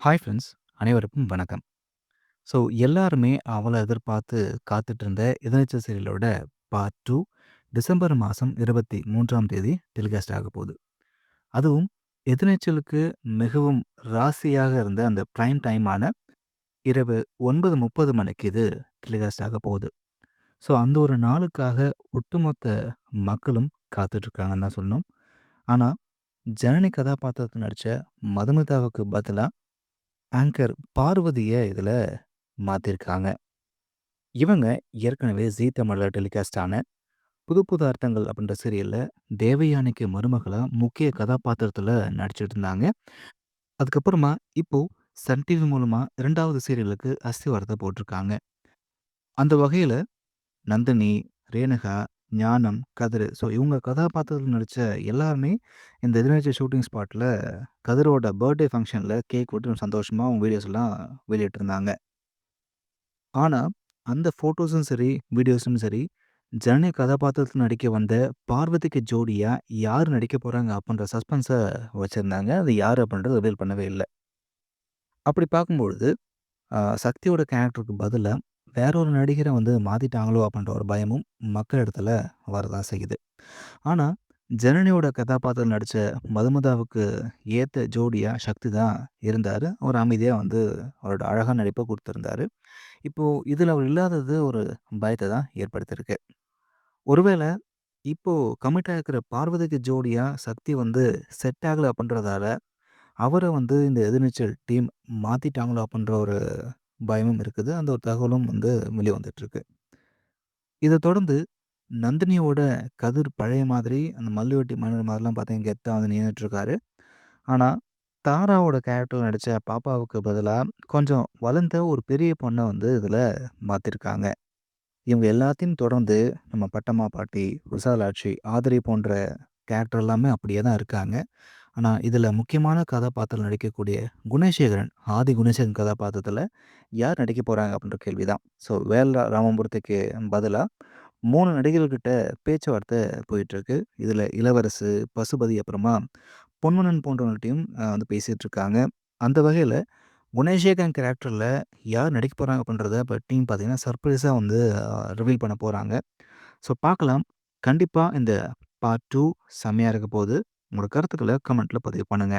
Hi friends, அனைவருக்கும் வணக்கம். So எல்லாருமே அவள எதிர்பார்த்து காத்துட்டு இருந்த எதிர்நீச்சல் சீரியலோட பார்ட் 2 டிசம்பர் மாதம் 23ஆம் தேதி டெலிகாஸ்ட் ஆக போகுது. அதுவும் எதிர்நீச்சலுக்கு மிகவும் ராசியாக இருந்த அந்த பிரைம் டைமான இரவு 9:30 மணிக்கு இது டெலிகாஸ்ட் ஆக போகுது. ஸோ அந்த ஒரு நாளுக்காக ஒட்டுமொத்த மக்களும் காத்துட்டு இருக்காங்கன்னு தான் சொல்லணும். ஆனா, ஜனனி கதாபாத்திரத்தில் நடிச்ச மதுமிதாவுக்கு பதிலா ஆங்கர் பார்வதிய இதில மாத்திருக்காங்க. இவங்க ஏற்கனவே ஜீ தமிழ்ல டெலிகாஸ்ட் ஆன புது புது அர்த்தங்கள் அப்படின்ற சீரியல்ல தேவயானிக்கு மருமகளா முக்கிய கதாபாத்திரத்துல நடிச்சிட்டு இருந்தாங்க. அதுக்கப்புறமா இப்போ சன் டிவி மூலமா 2வது சீரியலுக்கு அஸ்திவாரத்த போட்டிருக்காங்க. அந்த வகையில நந்தினி, ரேணுகா, ஞானம், கதிரு இவங்க கதாபாத்திரத்துல நடிச்ச எல்லாருமே இந்த எதிர்நீச்சல் ஷூட்டிங் ஸ்பாட்ல கதிரோட பர்த்டே ஃபங்ஷன்ல கேக் வெட்டி சந்தோஷமா அவங்க வீடியோஸ்லாம் வெளியிட்டிருந்தாங்க. ஆனா, அந்த ஃபோட்டோஸும் சரி, வீடியோஸும் சரி, ஜனனி கதாபாத்திரத்துல நடிக்க வந்த பார்வதிக்கு ஜோடியா யார் நடிக்க போறாங்க அப்புட்ன்ற சஸ்பென்ஸ வச்சிருந்தாங்க. அது யாரு அப்படின்றத ரிவீல் பண்ணவே இல்ல. அப்படி பார்க்கும்பொழுது, சக்தியோட கேரக்டருக்கு பதிலா வேற ஒரு நடிகர வந்து மாத்திட்டாங்களோ அப்படின்ற ஒரு பயமும் மக்கள் இடத்துல வரதான் செய்யுது. ஆனா, ஜனனியோட கதாபாத்திரம் நடிச்ச மதுமிதாவுக்கு ஏத்த ஜோடியா சக்தி தான் இருந்தாரு. அவர் அமைதியா வந்து அவரோட அழகான நடிப்ப குடுத்திருந்தாரு. இப்போ இதுல அவர் இல்லாதது ஒரு பயத்த தான் ஏற்படுத்தியிருக்கு. ஒருவேள இப்போ கமிட் ஆகிருக்கிற பார்வதிக்கு ஜோடியா சக்தி வந்து செட் ஆகல அப்படின்றதால, அவர வந்து இந்த எதிர்நீச்சல் டீம் மாத்திட்டாங்களோ அப்படின்ற ஒரு பயமும் இருக்குது. அந்த ஒரு தகவலும் வந்து வெளிய வந்துட்டுருக்கு. இத தொடர்ந்து நந்தினியோட கதிர் பழைய மாதிரி அந்த மல்லுவெட்டி மன்னர் மாரிலாம் பார்த்தீங்கன்னா கெத்தா வந்து நின்னுட்டுருக்காரு. ஆனா, தாராவோட கேரக்டர் நடிச்ச பாப்பாவுக்கு பதிலா கொஞ்சம் வளர்ந்த ஒரு பெரிய பொண்ண வந்து இதுல மாத்திருக்காங்க. இவங்க எல்லாத்தையும் தொடர்ந்து நம்ம பட்டம்மா பாட்டி, விசாலாட்சி, ஆதிரை போன்ற கேரக்டர் எல்லாமே அப்படியே தான் இருக்காங்க. ஆனா, இதில முக்கியமான கதாபாத்திரம் நடிக்கக்கூடிய குணசேகரன், ஆதி குணசேகரன் கதாபாத்திரத்தில யார் நடிக்க போறாங்க அப்படின்ற கேள்வி தான். ராமமூர்த்திக்கு பதிலா 3 நடிகர்கள்கிட்ட பேச்சுவார்த்தை போயிட்டுருக்கு. இதில இளவரசு, பசுபதி அப்புறமா பொன்வண்ணன் போன்றவங்கள்ட்டயும் வந்து பேசிட்டு இருக்காங்க. அந்த வகையில குணசேகரன் கேரக்டர்ல யார் நடிக்க போறாங்க அப்படின்றத இப்ப டீம் பார்த்தீங்கன்னா, சர்ப்ரைஸா வந்து ரிவீல் பண்ண போறாங்க. பார்க்கலாம். கண்டிப்பா இந்த பார்ட் 2 செம்மையா இருக்க போது. உங்களோட கருத்துக்கள கமெண்ட்ல பதிவு பண்ணுங்க.